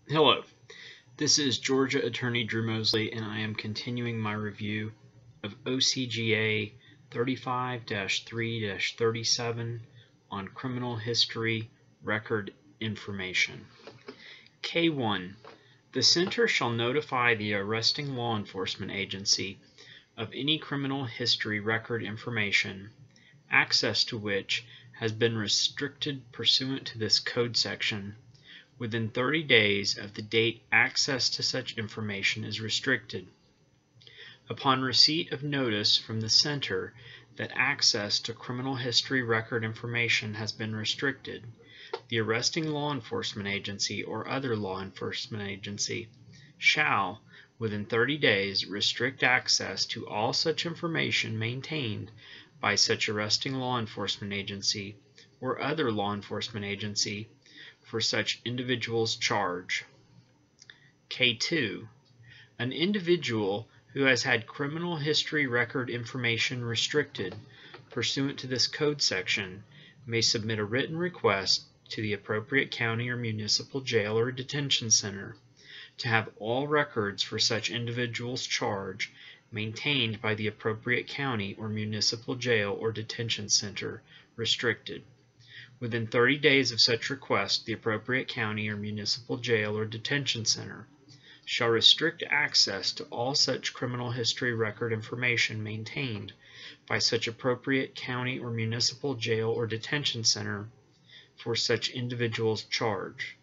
Hello, this is Georgia Attorney Drew Mosley, and I am continuing my review of OCGA 35-3-37 on criminal history record information. K1. The Center shall notify the arresting law enforcement agency of any criminal history record information, access to which has been restricted pursuant to this code section, within 30 days of the date access to such information is restricted. Upon receipt of notice from the Center that access to criminal history record information has been restricted, the arresting law enforcement agency or other law enforcement agency shall, within 30 days, restrict access to all such information maintained by such arresting law enforcement agency or other law enforcement agency for such individual's charge. K2. An individual who has had criminal history record information restricted pursuant to this code section may submit a written request to the appropriate county or municipal jail or detention center to have all records for such individual's charge maintained by the appropriate county or municipal jail or detention center restricted. Within 30 days of such request, the appropriate county or municipal jail or detention center shall restrict access to all such criminal history record information maintained by such appropriate county or municipal jail or detention center for such individual's charge.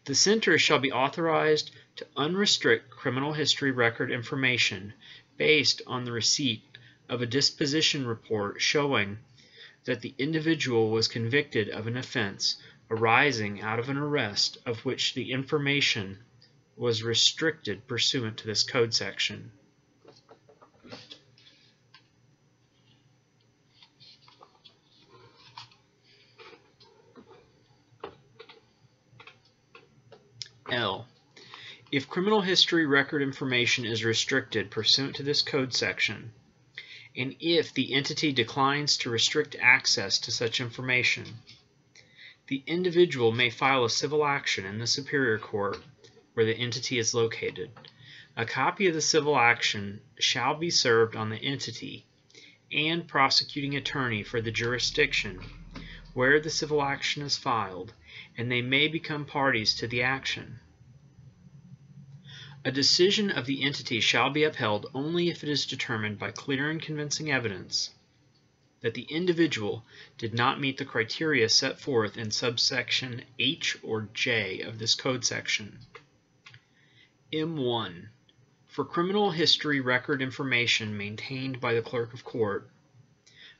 The Center shall be authorized to unrestrict criminal history record information based on the receipt of a disposition report showing that the individual was convicted of an offense arising out of an arrest of which the information was restricted pursuant to this code section. L. If criminal history record information is restricted pursuant to this code section, and if the entity declines to restrict access to such information, the individual may file a civil action in the Superior Court where the entity is located. A copy of the civil action shall be served on the entity and prosecuting attorney for the jurisdiction where the civil action is filed, and they may become parties to the action. A decision of the entity shall be upheld only if it is determined by clear and convincing evidence that the individual did not meet the criteria set forth in subsection H or J of this code section. M1. For criminal history record information maintained by the clerk of court,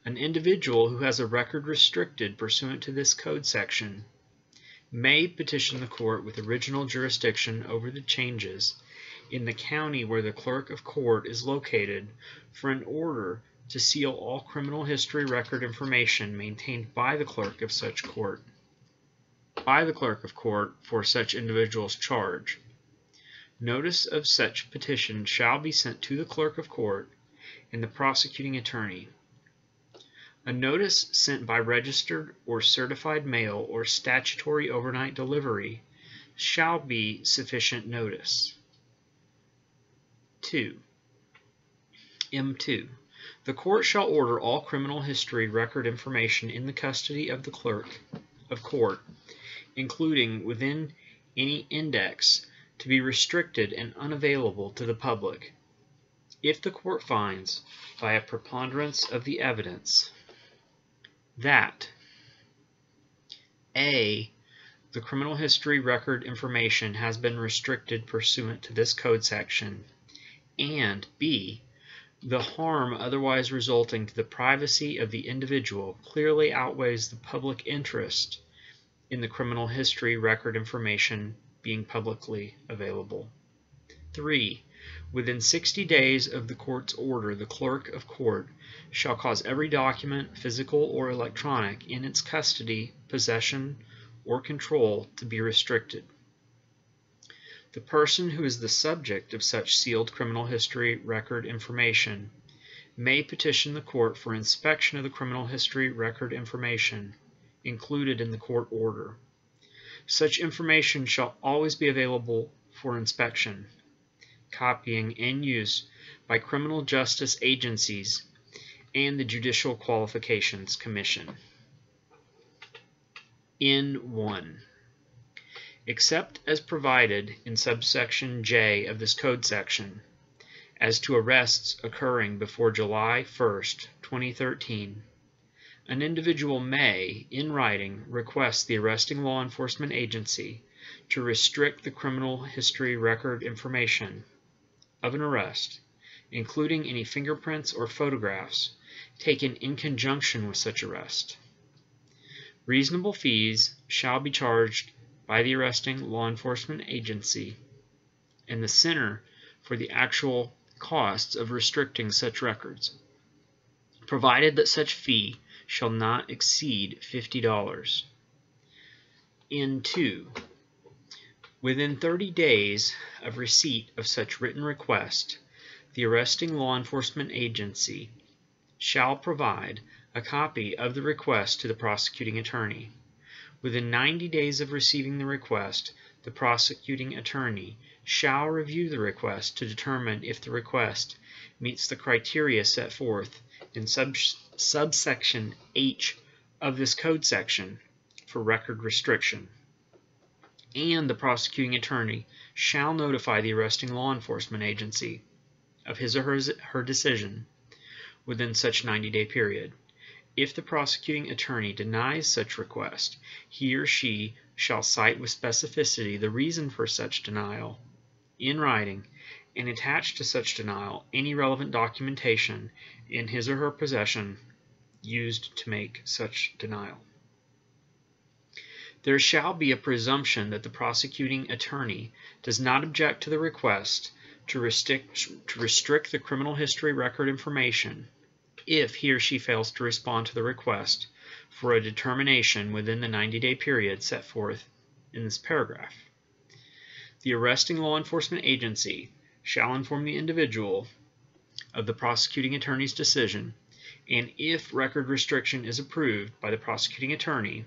an individual who has a record restricted pursuant to this code section may petition the court with original jurisdiction over the changes in the county where the clerk of court is located for an order to seal all criminal history record information maintained by the clerk of such court for such individual's charge. Notice of such petition shall be sent to the clerk of court and the prosecuting attorney. A notice sent by registered or certified mail or statutory overnight delivery shall be sufficient notice. M2. The court shall order all criminal history record information in the custody of the clerk of court, including within any index, to be restricted and unavailable to the public, if the court finds, by a preponderance of the evidence, that A. The criminal history record information has been restricted pursuant to this code section, and B. The harm otherwise resulting to the privacy of the individual clearly outweighs the public interest in the criminal history record information being publicly available. 3. Within 60 days of the court's order, the clerk of court shall cause every document, physical or electronic, in its custody, possession, or control to be restricted. The person who is the subject of such sealed criminal history record information may petition the court for inspection of the criminal history record information included in the court order. Such information shall always be available for inspection, copying, and use by criminal justice agencies and the Judicial Qualifications Commission. N1. Except as provided in subsection J of this code section, as to arrests occurring before July 1st, 2013, an individual may, in writing, request the arresting law enforcement agency to restrict the criminal history record information of an arrest, including any fingerprints or photographs taken in conjunction with such arrest. Reasonable fees shall be charged by the arresting law enforcement agency and the center for the actual costs of restricting such records, provided that such fee shall not exceed $50. N2. Within 30 days of receipt of such written request, the arresting law enforcement agency shall provide a copy of the request to the prosecuting attorney. Within 90 days of receiving the request, the prosecuting attorney shall review the request to determine if the request meets the criteria set forth in subsection H of this code section for record restriction, and the prosecuting attorney shall notify the arresting law enforcement agency of his or her decision within such 90-day period. If the prosecuting attorney denies such request, he or she shall cite with specificity the reason for such denial in writing and attach to such denial any relevant documentation in his or her possession used to make such denial. There shall be a presumption that the prosecuting attorney does not object to the request to restrict the criminal history record information if he or she fails to respond to the request for a determination within the 90-day period set forth in this paragraph. The arresting law enforcement agency shall inform the individual of the prosecuting attorney's decision, and if record restriction is approved by the prosecuting attorney,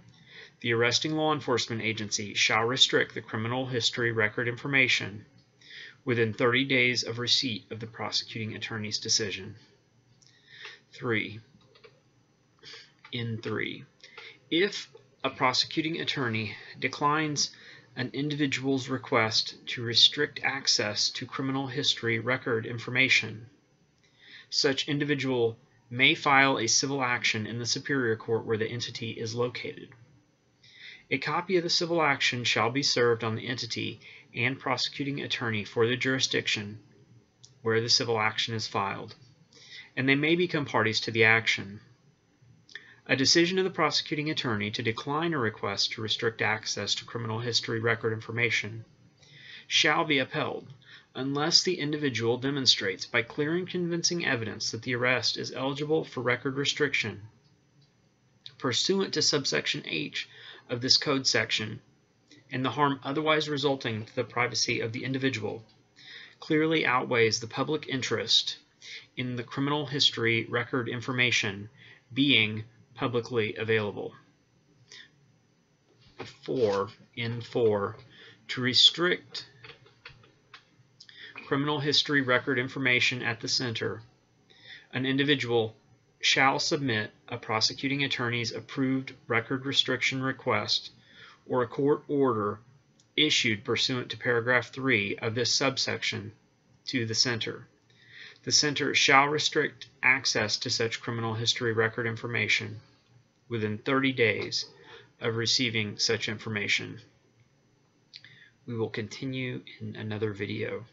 the arresting law enforcement agency shall restrict the criminal history record information within 30 days of receipt of the prosecuting attorney's decision. 3. N3. If a prosecuting attorney declines an individual's request to restrict access to criminal history record information, such individual may file a civil action in the Superior Court where the entity is located. A copy of the civil action shall be served on the entity and prosecuting attorney for the jurisdiction where the civil action is filed, and they may become parties to the action. A decision of the prosecuting attorney to decline a request to restrict access to criminal history record information shall be upheld unless the individual demonstrates by clear and convincing evidence that the arrest is eligible for record restriction pursuant to subsection H of this code section, and the harm otherwise resulting to the privacy of the individual clearly outweighs the public interest in the criminal history record information being publicly available. 4. N4. To restrict criminal history record information at the center, an individual shall submit a prosecuting attorney's approved record restriction request or a court order issued pursuant to paragraph 3 of this subsection to the center. The center shall restrict access to such criminal history record information within 30 days of receiving such information. We will continue in another video.